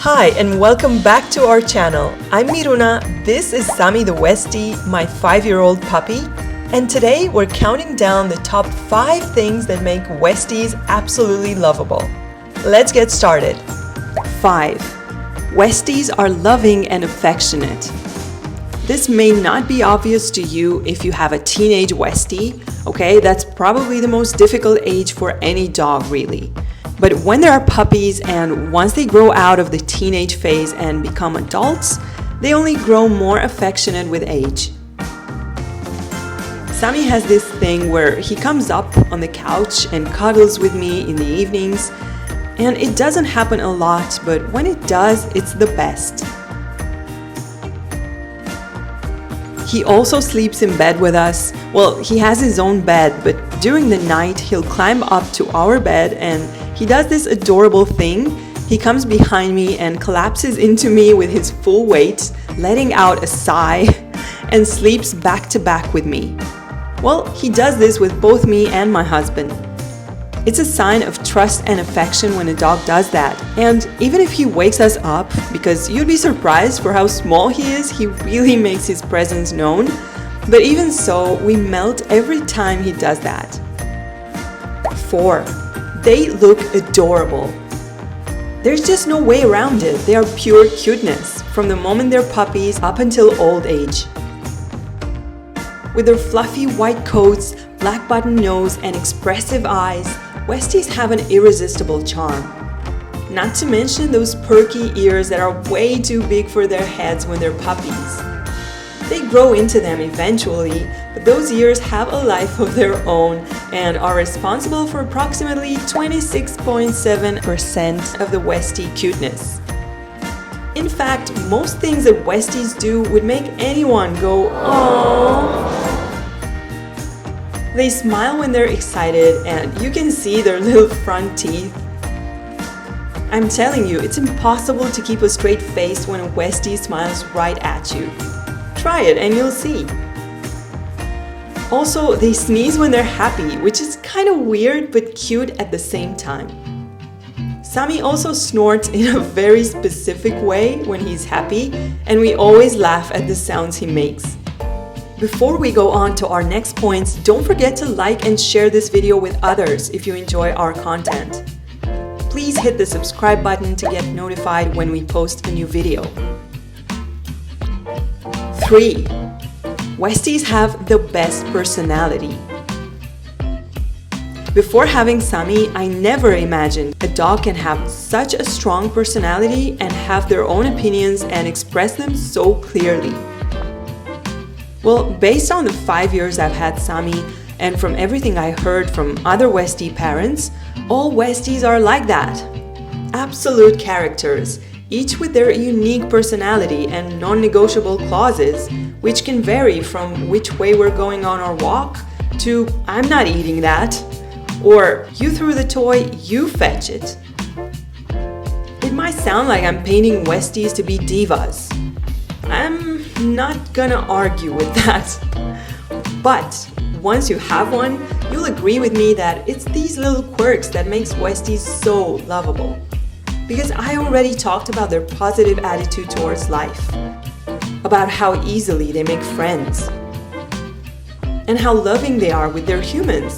Hi and welcome back to our channel. I'm Miruna, this is Sami the Westie, my 5-year-old puppy, and today we're counting down the top 5 things that make Westies absolutely lovable. Let's get started. 5. Westies are loving and affectionate. This may not be obvious to you if you have a teenage Westie, okay? That's probably the most difficult age for any dog, really. But when there are puppies and once they grow out of the teenage phase and become adults, they only grow more affectionate with age. Sami has this thing where he comes up on the couch and cuddles with me in the evenings, and it doesn't happen a lot, but when it does, it's the best. He also sleeps in bed with us. Well, he has his own bed, but during the night he'll climb up to our bed and he does this adorable thing. He comes behind me and collapses into me with his full weight, letting out a sigh, and sleeps back to back with me. Well, he does this with both me and my husband. It's a sign of trust and affection when a dog does that. And even if he wakes us up, because you'd be surprised for how small he is, he really makes his presence known. But even so, we melt every time he does that. 4. They look adorable. There's just no way around it. They are pure cuteness, from the moment they're puppies up until old age. With their fluffy white coats, black button nose, and expressive eyes, Westies have an irresistible charm. Not to mention those perky ears that are way too big for their heads when they're puppies. They grow into them eventually, but those ears have a life of their own and are responsible for approximately 26.7% of the Westie cuteness. In fact, most things that Westies do would make anyone go, "Aww." They smile when they're excited and you can see their little front teeth. I'm telling you, it's impossible to keep a straight face when a Westie smiles right at you. Try it and you'll see. Also, they sneeze when they're happy, which is kind of weird but cute at the same time. Sami also snorts in a very specific way when he's happy, and we always laugh at the sounds he makes. Before we go on to our next points, don't forget to like and share this video with others if you enjoy our content. Please hit the subscribe button to get notified when we post a new video. 3. Westies have the best personality. Before having Sami, I never imagined a dog can have such a strong personality and have their own opinions and express them so clearly. Well, based on the 5 years I've had Sami and from everything I heard from other Westie parents, all Westies are like that. Absolute characters, each with their unique personality and non-negotiable clauses, which can vary from which way we're going on our walk to "I'm not eating that," or "You threw the toy, you fetch it." It might sound like I'm painting Westies to be divas. I'm not gonna argue with that. But once you have one, you'll agree with me that it's these little quirks that makes Westies so lovable. Because I already talked about their positive attitude towards life, about how easily they make friends, and how loving they are with their humans.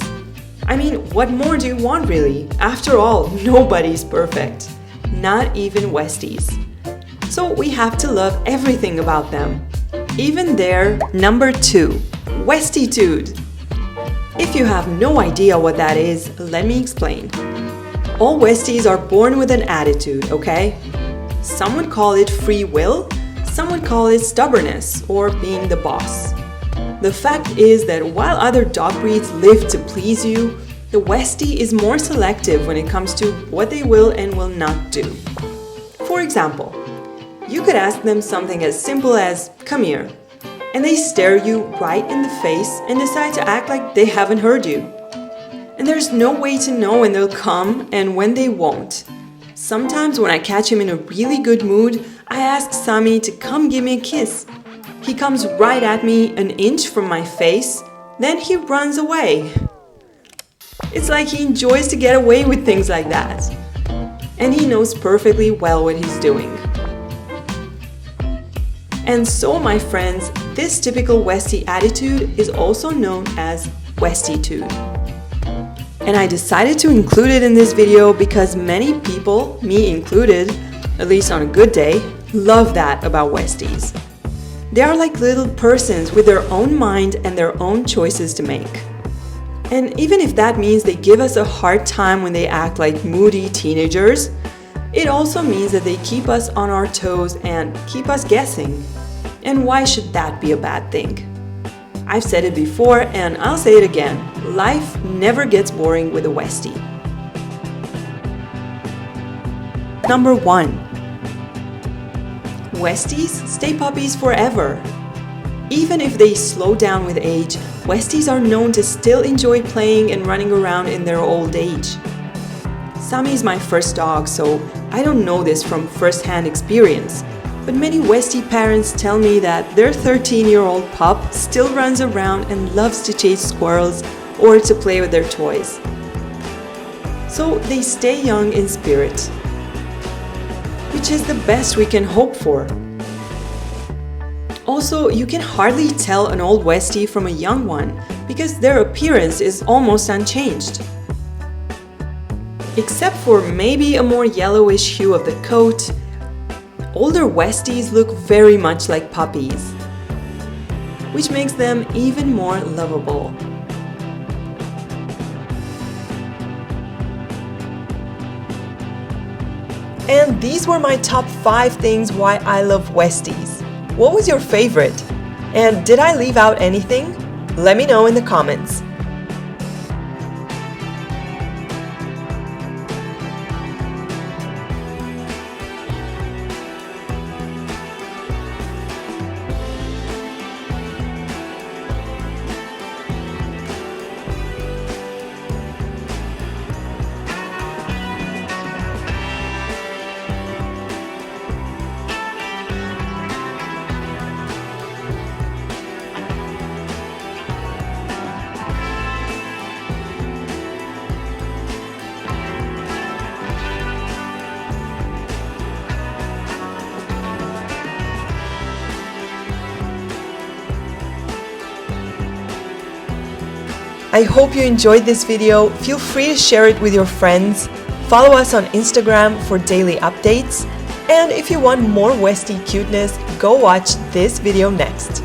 I mean, what more do you want really? After all, nobody's perfect, not even Westies. So we have to love everything about them, even their number 2, Westietude. If you have no idea what that is, let me explain. All Westies are born with an attitude, okay? Some would call it free will, some would call it stubbornness or being the boss. The fact is that while other dog breeds live to please you, the Westie is more selective when it comes to what they will and will not do. For example, you could ask them something as simple as "come here," and they stare you right in the face and decide to act like they haven't heard you. And there's no way to know when they'll come and when they won't. Sometimes when I catch him in a really good mood, I ask Sami to come give me a kiss. He comes right at me an inch from my face, then he runs away. It's like he enjoys to get away with things like that. and he knows perfectly well what he's doing. And so, my friends, this typical Westie attitude is also known as Westietude. And I decided to include it in this video because many people, me included, at least on a good day, love that about Westies. They are like little persons with their own mind and their own choices to make. And even if that means they give us a hard time when they act like moody teenagers, it also means that they keep us on our toes and keep us guessing. And why should that be a bad thing? I've said it before and I'll say it again. Life never gets boring with a Westie. Number 1. Westies stay puppies forever. Even if they slow down with age, Westies are known to still enjoy playing and running around in their old age. Sami is my first dog, so I don't know this from first-hand experience, but many Westie parents tell me that their 13-year-old pup still runs around and loves to chase squirrels or to play with their toys. So they stay young in spirit, which is the best we can hope for. Also, you can hardly tell an old Westie from a young one because their appearance is almost unchanged. Except for maybe a more yellowish hue of the coat, older Westies look very much like puppies, which makes them even more lovable. And these were my top 5 things why I love Westies. What was your favorite? And did I leave out anything? Let me know in the comments. I hope you enjoyed this video. Feel free to share it with your friends. Follow us on Instagram for daily updates. And if you want more Westie cuteness, go watch this video next.